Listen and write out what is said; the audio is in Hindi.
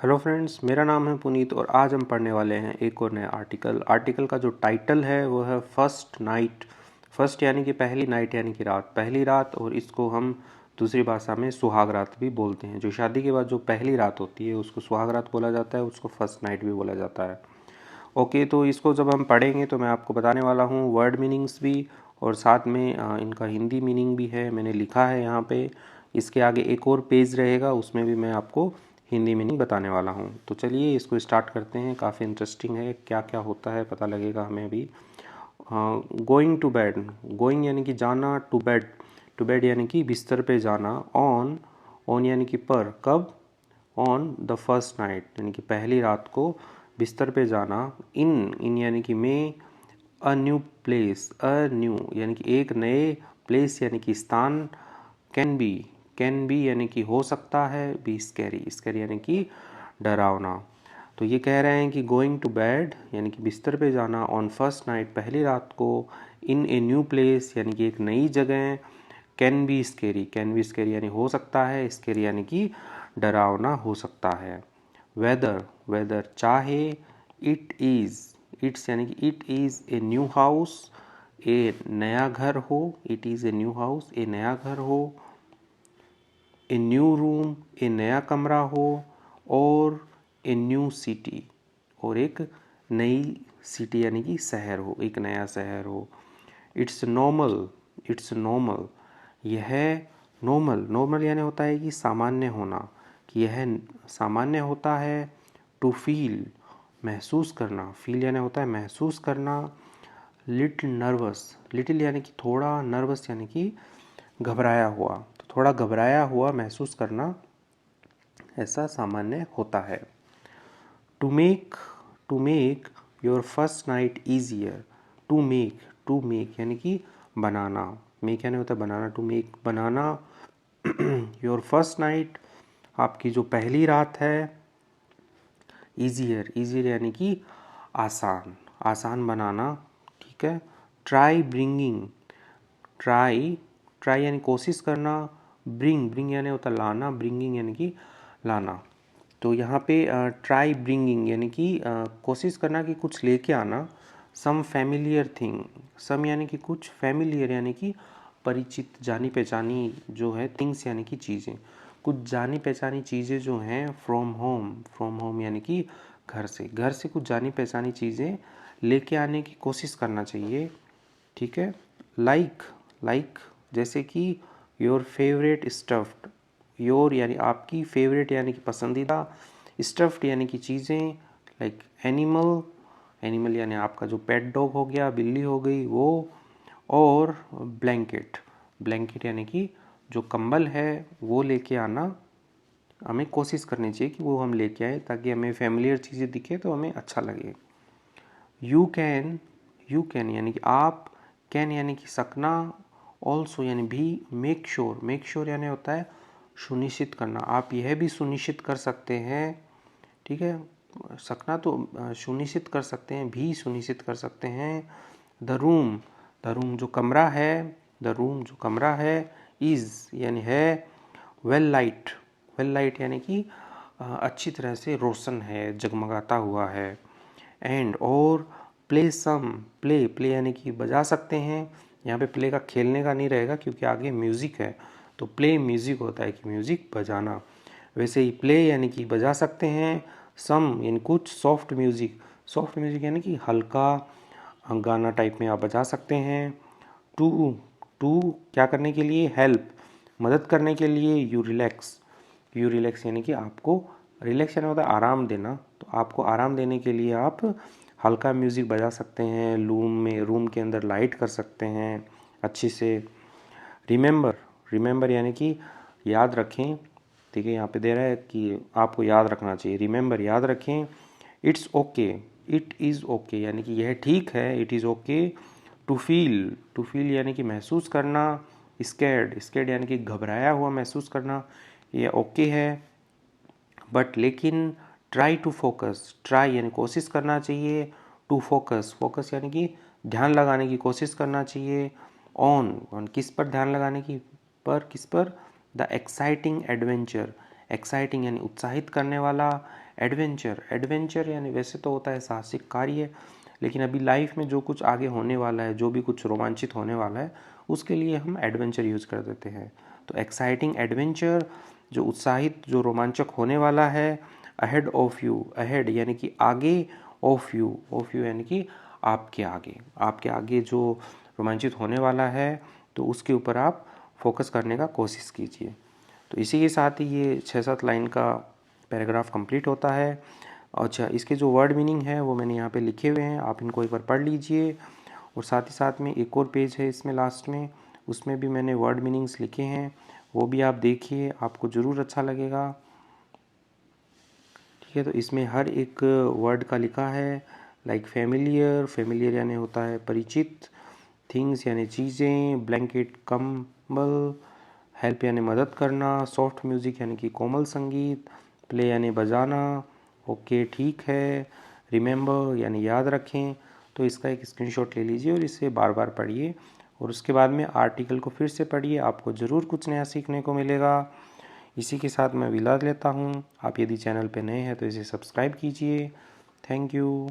हेलो फ्रेंड्स, मेरा नाम है पुनीत और आज हम पढ़ने वाले हैं एक और नया आर्टिकल का जो टाइटल है वो है फर्स्ट नाइट। फर्स्ट यानी कि पहली, नाइट यानी कि रात, पहली रात। और इसको हम दूसरी भाषा में सुहाग रात भी बोलते हैं। जो शादी के बाद जो पहली रात होती है उसको सुहाग रात बोला जाता है, उसको फर्स्ट नाइट भी बोला जाता है। ओके, तो इसको जब हम पढ़ेंगे तो मैं आपको बताने वाला हूँ वर्ड मीनिंग्स भी, और साथ में इनका हिंदी मीनिंग भी है, मैंने लिखा है यहाँ पे। इसके आगे एक और पेज रहेगा, उसमें भी मैं आपको हिंदी मीनिंग बताने वाला हूँ। तो चलिए इसको स्टार्ट करते हैं। काफ़ी इंटरेस्टिंग है, क्या क्या होता है पता लगेगा हमें भी। गोइंग टू बेड, गोइंग यानी कि जाना, टू बेड यानी कि बिस्तर पे जाना। ऑन यानी कि पर, कब, ऑन द फर्स्ट नाइट यानी कि पहली रात को बिस्तर पे जाना। इन यानी कि में, a new place, a new यानी कि एक नए, प्लेस यानी कि स्थान, कैन बी यानी कि हो सकता है, बी स्कैरी यानी कि डरावना। तो ये कह रहे हैं कि गोइंग टू बेड यानी कि बिस्तर पे जाना, ऑन फर्स्ट नाइट पहली रात को, इन ए न्यू प्लेस यानी कि एक नई जगह, कैन बी स्कैरी यानी हो सकता है, स्कैरी यानी कि डरावना हो सकता है। वेदर चाहे, इट्स यानी कि it is a new house, a नया घर हो, it is a new house a नया घर हो। ए न्यू रूम ए नया कमरा हो, और ए न्यू सिटी और एक नई सिटी यानी कि शहर हो, एक नया शहर हो। इट्स नॉर्मल यह नॉर्मल यानी होता है कि सामान्य होना, कि यह सामान्य होता है। टू फील महसूस करना, फील यानी होता है महसूस करना। लिटिल यानी कि थोड़ा, नर्वस यानी कि घबराया हुआ, तो थोड़ा घबराया हुआ महसूस करना ऐसा सामान्य होता है। To make your first night easier, to make यानी कि बनाना, मेक यानी होता है बनाना, टू मेक बनाना योर फर्स्ट नाइट आपकी जो पहली रात है, ईजियर यानी कि आसान बनाना, ठीक है। ट्राई ट्राई यानी कोशिश करना। ब्रिंग यानी होता है लाना, ब्रिंगिंग यानी कि लाना। तो यहाँ पे ट्राई ब्रिंगिंग यानी कि कोशिश करना कि कुछ लेके आना। सम फैमिलियर थिंग, सम यानी कि कुछ, फैमिलियर यानी कि परिचित, जानी पहचानी जो है, थिंग्स यानी कि चीज़ें, कुछ जानी पहचानी चीज़ें जो हैं। फ्रॉम होम यानी कि घर से कुछ जानी पहचानी चीज़ें लेके आने की कोशिश करना चाहिए, ठीक है। लाइक जैसे कि योर फेवरेट स्टफ्ड, योर यानी आपकी, फेवरेट यानी कि पसंदीदा, स्टफ्ड यानी कि चीज़ें, लाइक एनिमल यानी आपका जो पेट डॉग हो गया, बिल्ली हो गई वो। और ब्लैंकेट यानी कि जो कंबल है वो लेके आना, हमें कोशिश करनी चाहिए कि वो हम लेके आए ताकि हमें फैमिलियर चीज़ें दिखे तो हमें अच्छा लगे। यू कैन यानी कि आप, कैन यानी कि सकना, ऑल्सो यानी भी, मेक श्योर यानी होता है सुनिश्चित करना, आप यह भी सुनिश्चित कर सकते हैं, ठीक है। सकना तो सुनिश्चित कर सकते हैं, भी सुनिश्चित कर सकते हैं। द रूम जो कमरा है, इज़ यानी है, वेल लाइट यानी कि अच्छी तरह से रोशन है, जगमगाता हुआ है। एंड और प्ले यानी कि बजा सकते हैं। यहाँ पे प्ले का खेलने का नहीं रहेगा क्योंकि आगे म्यूज़िक है, तो प्ले म्यूज़िक होता है कि म्यूज़िक बजाना। वैसे ही प्ले यानी कि बजा सकते हैं। सम यानी कुछ, सॉफ्ट म्यूज़िक यानी कि हल्का गाना टाइप में आप बजा सकते हैं। टू टू क्या करने के लिए, हेल्प मदद करने के लिए। यू रिलैक्स यानी कि आपको, रिलैक्स यानी होता है आराम देना, तो आपको आराम देने के लिए आप हल्का म्यूज़िक बजा सकते हैं। रूम के अंदर लाइट कर सकते हैं अच्छी से। रिमेंबर यानी कि याद रखें, ठीक है। यहाँ पे दे रहा है कि आपको याद रखना चाहिए, रिमेंबर याद रखें। इट इज़ ओके यानी कि यह ठीक है, it is okay. To feel यानी कि महसूस करना। स्कैर्ड यानी कि घबराया हुआ महसूस करना, यह ओके है। बट लेकिन, ट्राई यानी कोशिश करना चाहिए। टू फोकस यानी कि ध्यान लगाने की कोशिश करना चाहिए। ऑन किस पर ध्यान लगाने की, किस पर, द एक्साइटिंग एडवेंचर, एक्साइटिंग यानी उत्साहित करने वाला, एडवेंचर, एडवेंचर यानी वैसे तो होता है साहसिक कार्य, लेकिन अभी लाइफ में जो कुछ आगे होने वाला है, जो भी कुछ रोमांचित होने वाला है, उसके लिए हम एडवेंचर यूज़ कर देते हैं। तो एक्साइटिंग एडवेंचर, जो उत्साहित, जो रोमांचक होने वाला है। अहेड ऑफ यू, अहेड यानी कि आगे, ऑफ यू, ऑफ यू यानी कि आपके आगे, आपके आगे जो रोमांचित होने वाला है, तो उसके ऊपर आप फोकस करने का कोशिश कीजिए। तो इसी के साथ ही ये 6-7 लाइन का पैराग्राफ कंप्लीट होता है। अच्छा, इसके जो वर्ड मीनिंग है वो मैंने यहाँ पे लिखे हुए हैं, आप इनको एक बार पढ़ लीजिए। और साथ ही साथ में एक और पेज है इसमें लास्ट में, उसमें भी मैंने वर्ड मीनिंग्स लिखे हैं, वो भी आप देखिए, आपको ज़रूर अच्छा लगेगा। ठीक है, तो इसमें हर एक वर्ड का लिखा है, लाइक फैमिलियर, फैमिलियर यानी होता है परिचित, थिंग्स यानी चीज़ें, ब्लैंकेट कंबल, हेल्प यानी मदद करना, सॉफ्ट म्यूज़िक यानी कि कोमल संगीत, प्ले यानी बजाना, ओके ठीक है, रिमेंबर यानी याद रखें। तो इसका एक स्क्रीनशॉट ले लीजिए और इसे बार बार पढ़िए, और उसके बाद में आर्टिकल को फिर से पढ़िए, आपको ज़रूर कुछ नया सीखने को मिलेगा। इसी के साथ मैं विदा लेता हूँ। आप यदि चैनल पर नए हैं तो इसे सब्सक्राइब कीजिए। Thank you.